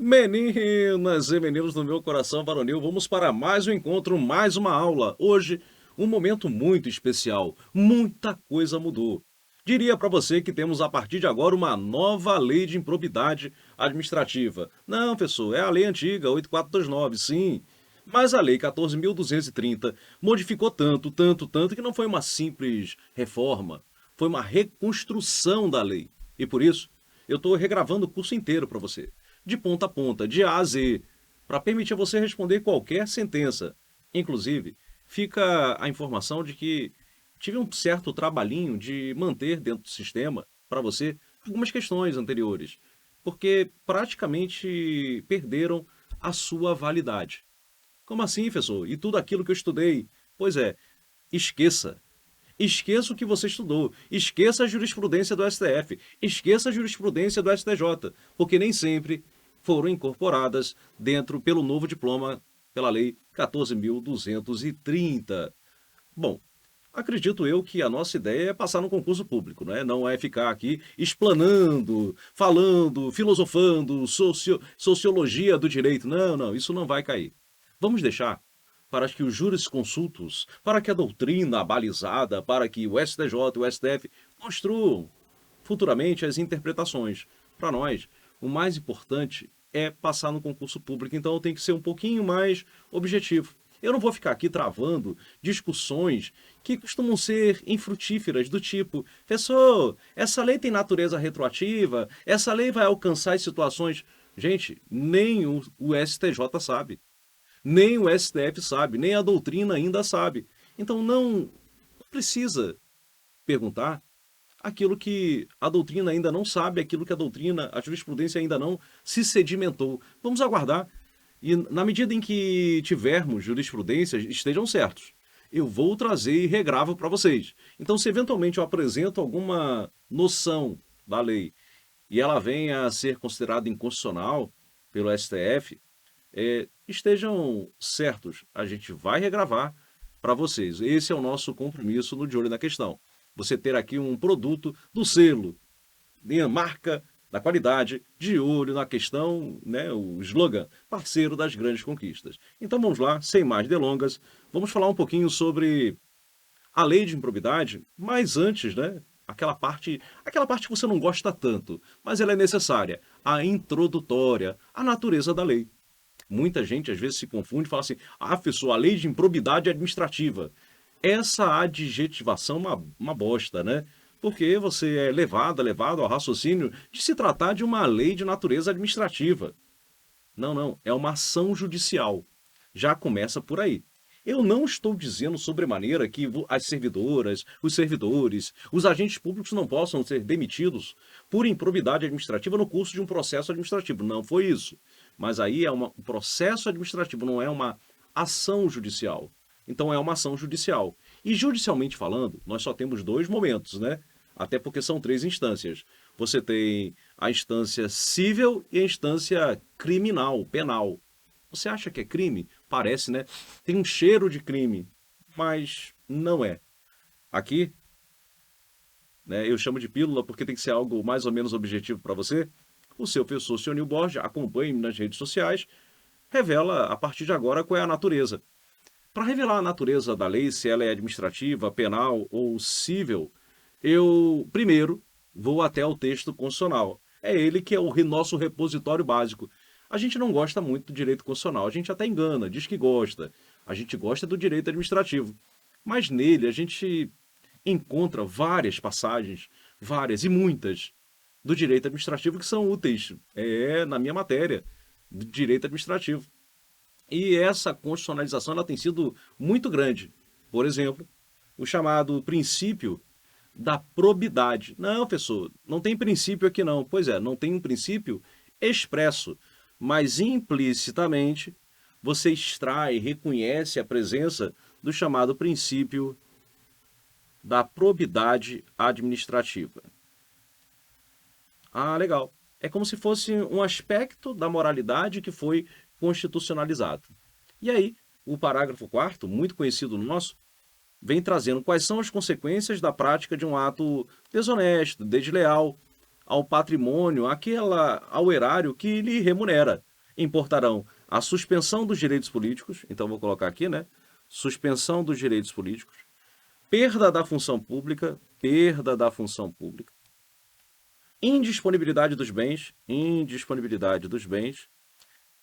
Meninas e meninos do meu coração varonil, vamos para mais um encontro, mais uma aula. Hoje, um momento muito especial. Muita coisa mudou. Diria para você que temos a partir de agora uma nova lei de improbidade administrativa. Não, professor, é a lei antiga, 8429, sim. Mas a lei 14.230 modificou tanto que não foi uma simples reforma. Foi uma reconstrução da lei. E por isso, eu estou regravando o curso inteiro para você de ponta a ponta, de A a Z, para permitir você responder qualquer sentença. Inclusive, fica a informação de que tive um certo trabalhinho de manter dentro do sistema, para você, algumas questões anteriores, porque praticamente perderam a sua validade. Como assim, professor? E tudo aquilo que eu estudei? Pois é, esqueça. Esqueça o que você estudou. Esqueça a jurisprudência do STF. Esqueça a jurisprudência do STJ. Porque nem sempre foram incorporadas dentro pelo novo diploma, pela Lei 14.230. Bom, acredito eu que a nossa ideia é passar no concurso público, né? Não é ficar aqui explanando, falando, filosofando, sociologia do direito. Não, não, isso não vai cair. Vamos deixar para que os jurisconsultos, para que a doutrina abalizada, para que o STJ e o STF construam futuramente as interpretações. Para nós, o mais importante é passar no concurso público, então eu tenho que ser um pouquinho mais objetivo. Eu não vou ficar aqui travando discussões que costumam ser infrutíferas, do tipo, professor, essa lei tem natureza retroativa, essa lei vai alcançar as situações. Gente, nem o STJ sabe, nem o STF sabe, nem a doutrina ainda sabe. Então não precisa perguntar aquilo que a doutrina ainda não sabe, aquilo que a jurisprudência ainda não se sedimentou. Vamos aguardar. E na medida em que tivermos jurisprudências, estejam certos. Eu vou trazer e regravo para vocês. Então, se eventualmente eu apresento alguma noção da lei e ela venha a ser considerada inconstitucional pelo STF, estejam certos, a gente vai regravar para vocês. Esse é o nosso compromisso no De Olho na Questão. Você ter aqui um produto do selo, marca da qualidade, de olho na questão, né, o slogan, parceiro das grandes conquistas. Então vamos lá, sem mais delongas, vamos falar um pouquinho sobre a lei de improbidade, mas antes, né, aquela parte que você não gosta tanto, mas ela é necessária, a introdutória, a natureza da lei. Muita gente às vezes se confunde e fala assim: ah, professor, a lei de improbidade administrativa. Essa adjetivação é uma bosta, né? Porque você é levado ao raciocínio de se tratar de uma lei de natureza administrativa. Não, não, é uma ação judicial. Já começa por aí. Eu não estou dizendo sobremaneira que as servidoras, os servidores, os agentes públicos não possam ser demitidos por improbidade administrativa no curso de um processo administrativo. Não foi isso. Mas aí é um processo administrativo, não é uma ação judicial. Então é uma ação judicial. E judicialmente falando, nós só temos dois momentos, né? Até porque são três instâncias. Você tem a instância civil e a instância criminal, penal. Você acha que é crime? Parece, né? Tem um cheiro de crime, mas não é. Aqui, né, eu chamo de pílula porque tem que ser algo mais ou menos objetivo para você. O seu professor Sionil Borges, acompanhe-me nas redes sociais, revela a partir de agora qual é a natureza. Para revelar a natureza da lei, se ela é administrativa, penal ou civil, eu primeiro vou até o texto constitucional. É ele que é o nosso repositório básico. A gente não gosta muito do direito constitucional, a gente até engana, diz que gosta. A gente gosta do direito administrativo. Mas nele a gente encontra várias passagens, várias e muitas, do direito administrativo que são úteis. É na minha matéria, do direito administrativo. E essa constitucionalização ela tem sido muito grande. Por exemplo, o chamado princípio da probidade. Não, professor, não tem princípio aqui não. Pois é, não tem um princípio expresso, mas implicitamente você extrai, reconhece a presença do chamado princípio da probidade administrativa. Ah, legal. É como se fosse um aspecto da moralidade que foi constitucionalizado. E aí, o parágrafo 4º, muito conhecido nosso, vem trazendo quais são as consequências da prática de um ato desonesto, desleal, ao patrimônio, ao erário que lhe remunera. importarão a suspensão dos direitos políticos, então vou colocar aqui, né? Suspensão dos direitos políticos, perda da função pública, indisponibilidade dos bens,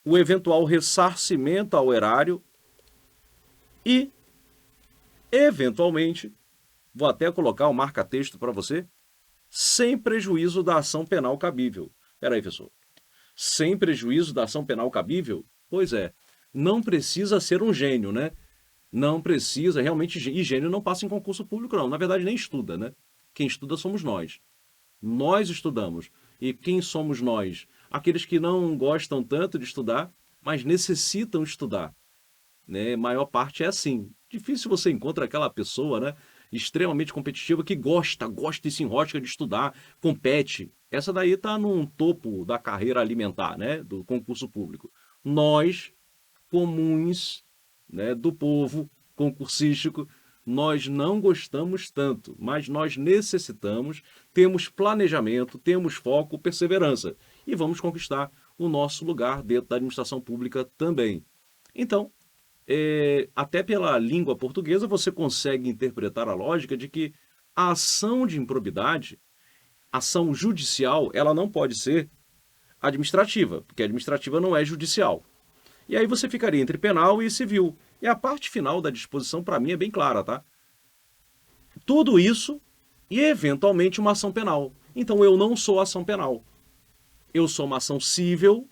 o eventual ressarcimento ao erário e, eventualmente, vou até colocar o marca-texto para você, sem prejuízo da ação penal cabível. Espera aí, professor. Sem prejuízo da ação penal cabível? Pois é, não precisa ser um gênio, né? Não precisa, realmente, e gênio não passa em concurso público, não. Na verdade, nem estuda, né? Quem estuda somos nós. Nós estudamos. E quem somos nós? Aqueles que não gostam tanto de estudar, mas necessitam estudar. Né? Maior parte é assim. Difícil você encontra aquela pessoa, né, extremamente competitiva que gosta e se enrosca de estudar, compete. Essa daí está num topo da carreira alimentar, né, do concurso público. Nós, comuns, né, do povo concursístico, nós não gostamos tanto, mas nós necessitamos, temos planejamento, temos foco, perseverança e vamos conquistar o nosso lugar dentro da administração pública também. Então, até pela língua portuguesa, você consegue interpretar a lógica de que a ação de improbidade, ação judicial, ela não pode ser administrativa, porque administrativa não é judicial. E aí você ficaria entre penal e civil. E a parte final da disposição, para mim, é bem clara, tá? Tudo isso e, eventualmente, uma ação penal. Então, eu não sou ação penal. Eu sou uma ação civil,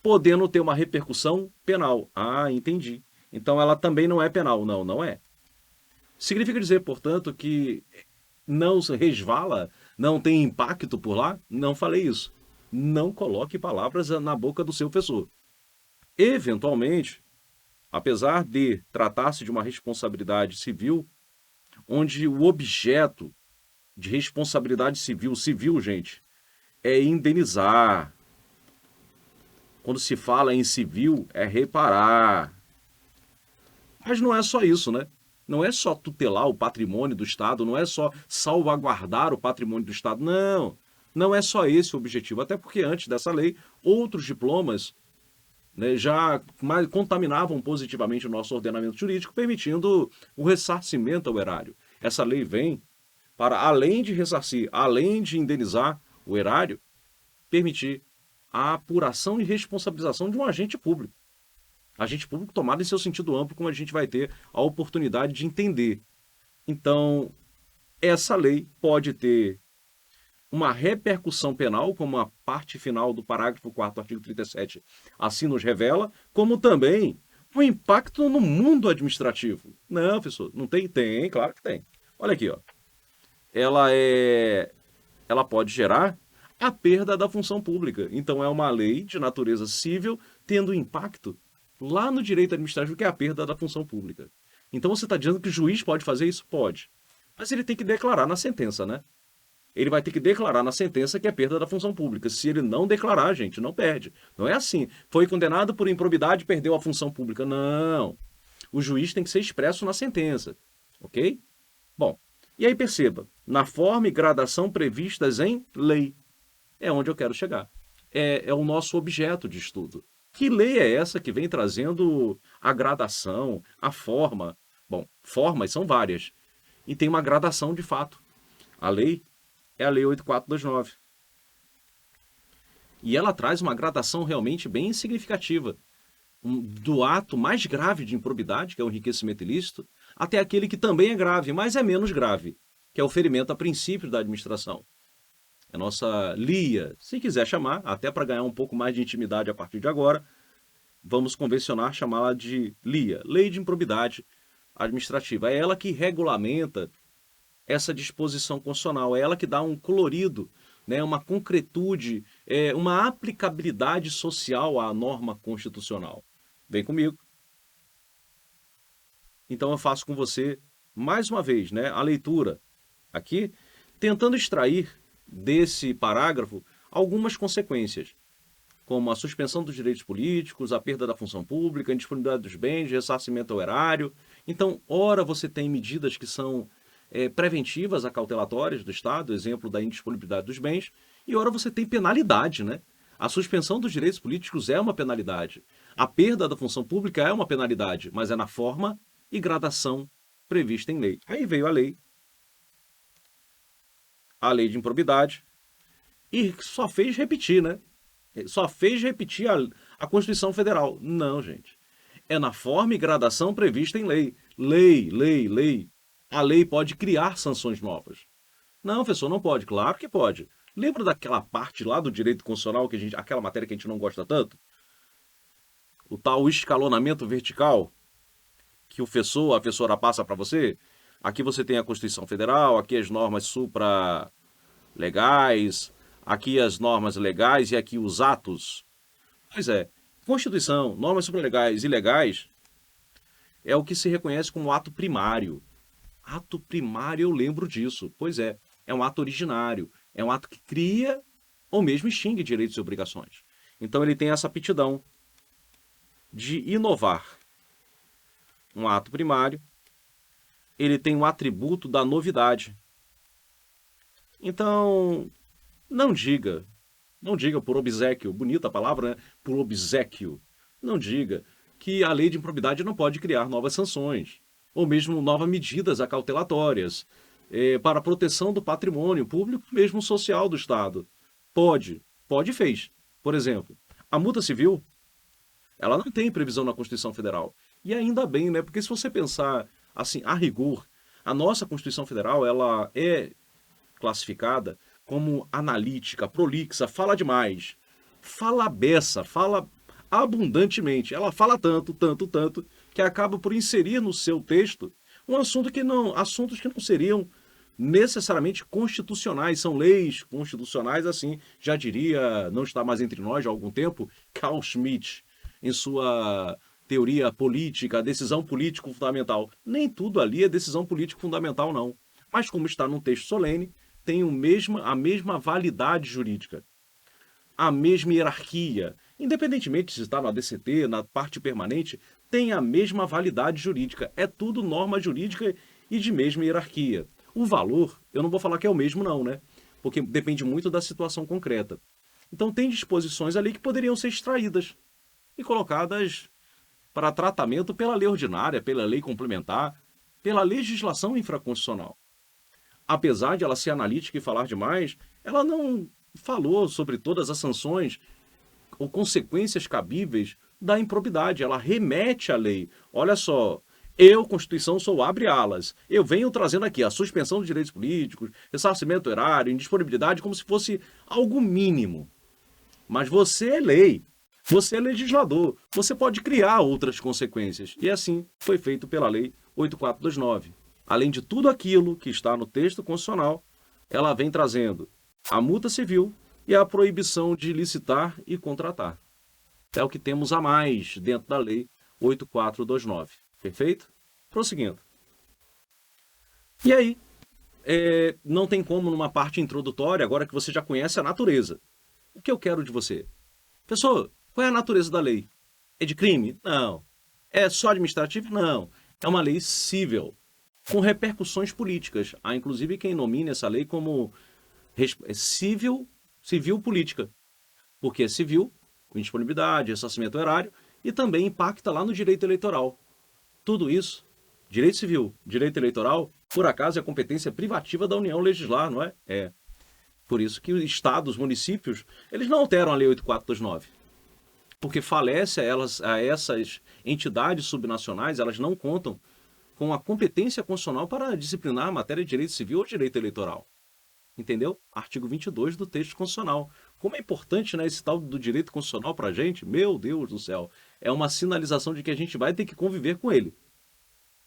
podendo ter uma repercussão penal. Ah, entendi. Então, ela também não é penal. Não, não é. Significa dizer, portanto, que não se resvala, não tem impacto por lá? Não falei isso. Não coloque palavras na boca do seu professor. Eventualmente, apesar de tratar-se de uma responsabilidade civil, onde o objeto de responsabilidade civil, gente, é indenizar. Quando se fala em civil, é reparar. Mas não é só isso, né? Não é só tutelar o patrimônio do Estado, não é só salvaguardar o patrimônio do Estado, não. Não é só esse o objetivo, até porque antes dessa lei, outros diplomas, né, já contaminavam positivamente o nosso ordenamento jurídico, permitindo o ressarcimento ao erário. Essa lei vem para, além de ressarcir, além de indenizar o erário, permitir a apuração e responsabilização de um agente público. Agente público tomado em seu sentido amplo, como a gente vai ter a oportunidade de entender. Então, essa lei pode ter uma repercussão penal, como a parte final do parágrafo 4º do artigo 37 assim nos revela, como também um impacto no mundo administrativo. Não, professor, não tem? Tem, claro que tem. Olha aqui, ó. Ela pode gerar a perda da função pública. Então, é uma lei de natureza civil tendo impacto lá no direito administrativo, que é a perda da função pública. Então, você está dizendo que o juiz pode fazer isso? Pode. Mas ele tem que declarar na sentença, né? Ele vai ter que declarar na sentença que é perda da função pública. Se ele não declarar, gente, não perde. Não é assim. Foi condenado por improbidade e perdeu a função pública. Não. O juiz tem que ser expresso na sentença. Ok? Bom, e aí perceba, na forma e gradação previstas em lei. É onde eu quero chegar. É o nosso objeto de estudo. Que lei é essa que vem trazendo a gradação, a forma? Bom, formas são várias. E tem uma gradação de fato. A lei é a Lei 8.429. E ela traz uma gradação realmente bem significativa. Do ato mais grave de improbidade, que é o enriquecimento ilícito, até aquele que também é grave, mas é menos grave, que é o ferimento a princípios da administração. A nossa LIA, se quiser chamar, até para ganhar um pouco mais de intimidade a partir de agora, vamos convencionar chamá-la de LIA, Lei de Improbidade Administrativa. É ela que regulamenta essa disposição constitucional, é ela que dá um colorido, né, uma concretude, uma aplicabilidade social à norma constitucional. Vem comigo. Então eu faço com você, mais uma vez, né, a leitura aqui, tentando extrair desse parágrafo algumas consequências, como a suspensão dos direitos políticos, a perda da função pública, a indisponibilidade dos bens, ressarcimento ao erário. Então, ora você tem medidas que são preventivas, acautelatórias do Estado, exemplo da indisponibilidade dos bens, e ora você tem penalidade, né? A suspensão dos direitos políticos é uma penalidade. A perda da função pública é uma penalidade, mas é na forma e gradação prevista em lei. Aí veio a lei de improbidade, e só fez repetir, né? Só fez repetir a Constituição Federal. Não, gente. É na forma e gradação prevista em lei. Lei. A lei pode criar sanções novas. Não, professor, não pode. Claro que pode. Lembra daquela parte lá do direito constitucional, aquela matéria que a gente não gosta tanto? O tal escalonamento vertical que a professora passa para você? Aqui você tem a Constituição Federal, aqui as normas supralegais, aqui as normas legais e aqui os atos. Pois é, Constituição, normas supralegais e legais é o que se reconhece como ato primário. Ato primário, eu lembro disso. Pois é um ato originário, é um ato que cria ou mesmo extingue direitos e obrigações. Então ele tem essa aptidão de inovar. Um ato primário, ele tem um atributo da novidade. Então, não diga por obséquio, bonita a palavra, né? Por obséquio, não diga que a lei de improbidade não pode criar novas sanções, ou mesmo novas medidas acautelatórias, para a proteção do patrimônio público, mesmo social do Estado. Pode e fez. Por exemplo, a multa civil, ela não tem previsão na Constituição Federal. E ainda bem, né? Porque se você pensar assim, a rigor, a nossa Constituição Federal, ela é classificada como analítica, prolixa, fala demais, fala a beça, fala abundantemente. Ela fala tanto, que acaba por inserir no seu texto assuntos que não seriam necessariamente constitucionais, são leis constitucionais, assim, já diria, não está mais entre nós há algum tempo, Carl Schmitt, em sua teoria política, decisão político fundamental. Nem tudo ali é decisão político fundamental, não. Mas como está num texto solene, tem a mesma validade jurídica, a mesma hierarquia. Independentemente se está na DCT, na parte permanente, tem a mesma validade jurídica. É tudo norma jurídica e de mesma hierarquia. O valor, eu não vou falar que é o mesmo não, né? Porque depende muito da situação concreta. Então tem disposições ali que poderiam ser extraídas e colocadas para tratamento pela lei ordinária, pela lei complementar, pela legislação infraconstitucional. Apesar de ela ser analítica e falar demais, ela não falou sobre todas as sanções ou consequências cabíveis da improbidade. Ela remete à lei. Olha só, Constituição, sou abre alas. Eu venho trazendo aqui a suspensão dos direitos políticos, ressarcimento erário, indisponibilidade, como se fosse algo mínimo. Mas você é lei. Você é legislador. Você pode criar outras consequências. E assim foi feito pela Lei 8429. Além de tudo aquilo que está no texto constitucional, ela vem trazendo a multa civil e a proibição de licitar e contratar. É o que temos a mais dentro da Lei 8429. Perfeito? Prosseguindo. E aí, não tem como numa parte introdutória, agora que você já conhece a natureza. O que eu quero de você? Pessoal, qual é a natureza da lei? É de crime? Não. É só administrativo? Não. É uma lei civil, com repercussões políticas. Há, inclusive, quem nomina essa lei como civil política. Porque é civil, com indisponibilidade, ressarcimento erário, e também impacta lá no direito eleitoral. Tudo isso, direito civil, direito eleitoral, por acaso é competência privativa da União legislar, não é? É. Por isso que os estados, municípios, eles não alteram a Lei 8429. Porque falece a essas entidades subnacionais, elas não contam com a competência constitucional para disciplinar a matéria de direito civil ou direito eleitoral. Entendeu? Artigo 22 do texto constitucional. Como é importante, né, esse tal do direito constitucional para a gente, meu Deus do céu, é uma sinalização de que a gente vai ter que conviver com ele.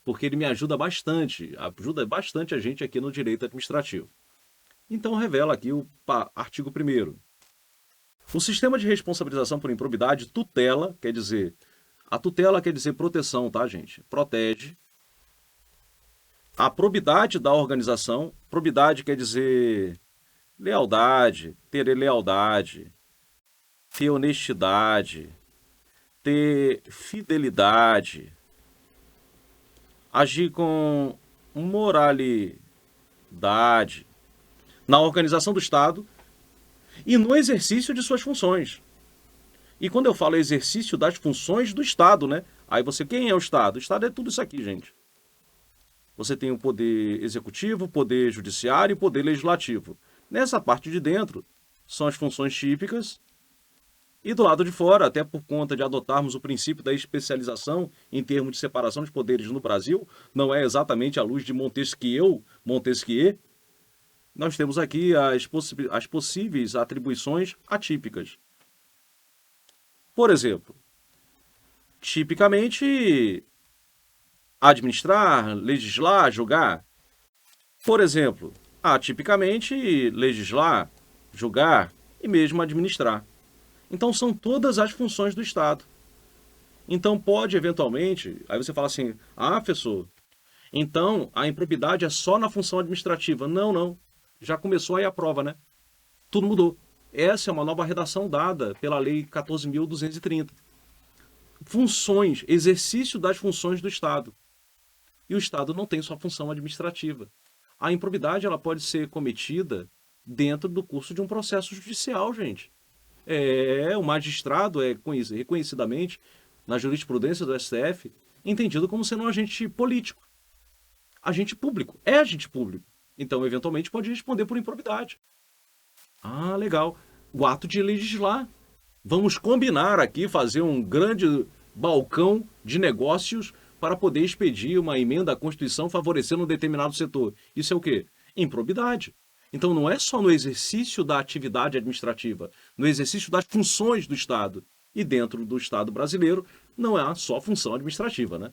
Porque ele me ajuda bastante a gente aqui no direito administrativo. Então revela aqui o artigo 1º. O sistema de responsabilização por improbidade a tutela quer dizer proteção, tá, gente? Protege a probidade da organização. Probidade quer dizer lealdade, ter lealdade, ter honestidade, ter fidelidade, agir com moralidade na organização do Estado e no exercício de suas funções. E quando eu falo exercício das funções do Estado, né? Aí você, quem é o Estado? O Estado é tudo isso aqui, gente. Você tem o poder executivo, o poder judiciário e o poder legislativo. Nessa parte de dentro são as funções típicas e do lado de fora, até por conta de adotarmos o princípio da especialização em termos de separação de poderes no Brasil, não é exatamente à luz de Montesquieu, nós temos aqui as possíveis atribuições atípicas. Por exemplo, tipicamente administrar, legislar, julgar. Por exemplo, atipicamente legislar, julgar e mesmo administrar. Então são todas as funções do Estado. Então pode eventualmente, aí você fala assim, ah, professor, então a improbidade é só na função administrativa. Não, não. Já começou aí a prova, né? Tudo mudou. Essa é uma nova redação dada pela Lei 14.230. Funções, exercício das funções do Estado. E o Estado não tem só função administrativa. A improbidade ela pode ser cometida dentro do curso de um processo judicial, gente. O magistrado é reconhecidamente, na jurisprudência do STF, entendido como sendo um agente político. Agente público. É agente público. Então, eventualmente, pode responder por improbidade. Ah, legal. O ato de legislar. Vamos combinar aqui, fazer um grande balcão de negócios para poder expedir uma emenda à Constituição favorecendo um determinado setor. Isso é o quê? Improbidade. Então não é só no exercício da atividade administrativa, no exercício das funções do Estado. E dentro do Estado brasileiro não é só função administrativa, né?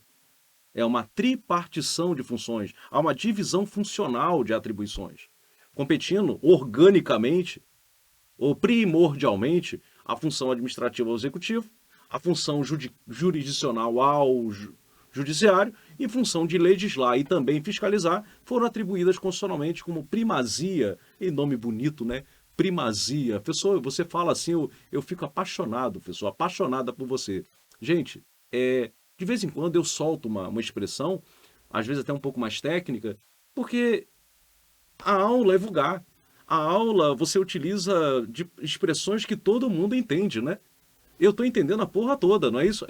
É uma tripartição de funções, há uma divisão funcional de atribuições, competindo organicamente ou primordialmente a função administrativa ao executivo, a função jurisdicional ao judiciário e função de legislar e também fiscalizar foram atribuídas constitucionalmente como primazia, e nome bonito, né? Primazia. Pessoa, você fala assim, eu fico apaixonado, pessoa, apaixonada por você. Gente, de vez em quando eu solto uma expressão, às vezes até um pouco mais técnica, porque a aula é vulgar. A aula você utiliza de expressões que todo mundo entende, né? Eu tô entendendo a porra toda, não é isso?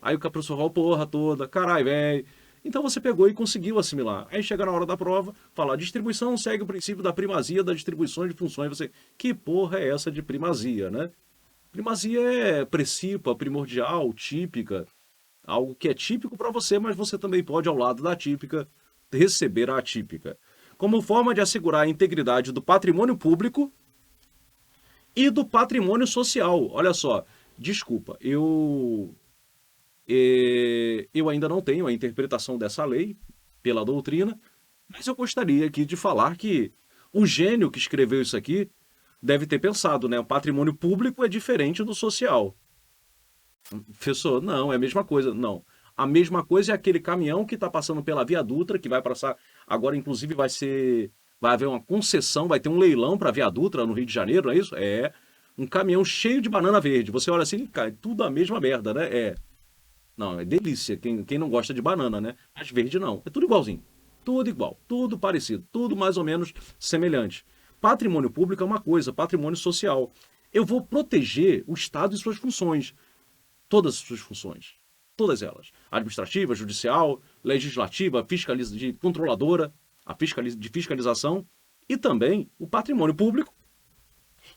Aí o professor fala, porra toda, caralho, velho. Então você pegou e conseguiu assimilar. Aí chega na hora da prova, fala, a distribuição segue o princípio da primazia das distribuições de funções. Você, que porra é essa de primazia, né? Primazia é principal, primordial, típica. Algo que é típico para você, mas você também pode, ao lado da típica, receber a atípica. Como forma de assegurar a integridade do patrimônio público e do patrimônio social. Olha só, desculpa, eu ainda não tenho a interpretação dessa lei pela doutrina, mas eu gostaria aqui de falar que o gênio que escreveu isso aqui deve ter pensado, né? O patrimônio público é diferente do social. Professor, não, é a mesma coisa. Não. A mesma coisa é aquele caminhão que está passando pela Via Dutra, que vai passar. Agora, inclusive, vai haver uma concessão, vai ter um leilão para a Via Dutra no Rio de Janeiro, não é isso? É um caminhão cheio de banana verde. Você olha assim, cara, tudo a mesma merda, né? Não, é delícia. Quem não gosta de banana, né? Mas verde não. É tudo igualzinho. Tudo igual, tudo parecido, tudo mais ou menos semelhante. Patrimônio público é uma coisa, patrimônio social. Eu vou proteger o Estado e suas funções. Todas as suas funções. Todas elas. Administrativa, judicial, legislativa, de controladora, de fiscalização e também o patrimônio público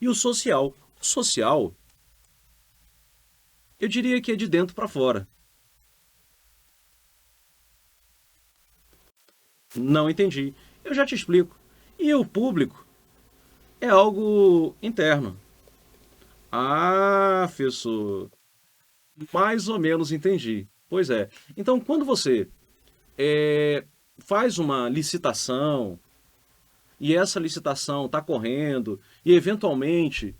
e o social. O social, eu diria que é de dentro para fora. Não entendi. Eu já te explico. E o público é algo interno. Ah, professor, mais ou menos entendi. Pois é. Então, quando você faz uma licitação e essa licitação está correndo e eventualmente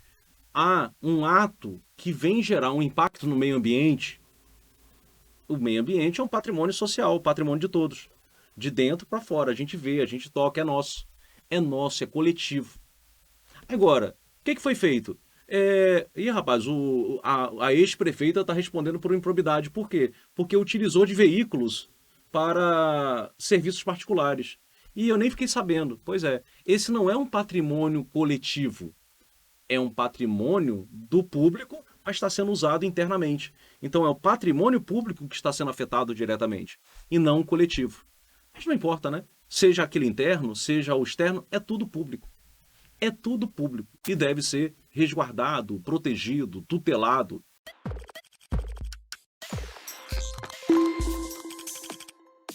há um ato que vem gerar um impacto no meio ambiente, o meio ambiente é um patrimônio social, o patrimônio de todos. De dentro para fora, a gente vê, a gente toca, é nosso. É nosso, é coletivo. Agora, o que foi feito? Rapaz, a ex-prefeita está respondendo por improbidade. Por quê? Porque utilizou de veículos para serviços particulares. E eu nem fiquei sabendo. Pois é, esse não é um patrimônio coletivo. é um patrimônio do público, mas está sendo usado internamente. Então é o patrimônio público que está sendo afetado diretamente, e não o coletivo. Mas não importa, né? Seja aquele interno, seja o externo, é tudo público. É tudo público e deve ser resguardado, protegido, tutelado.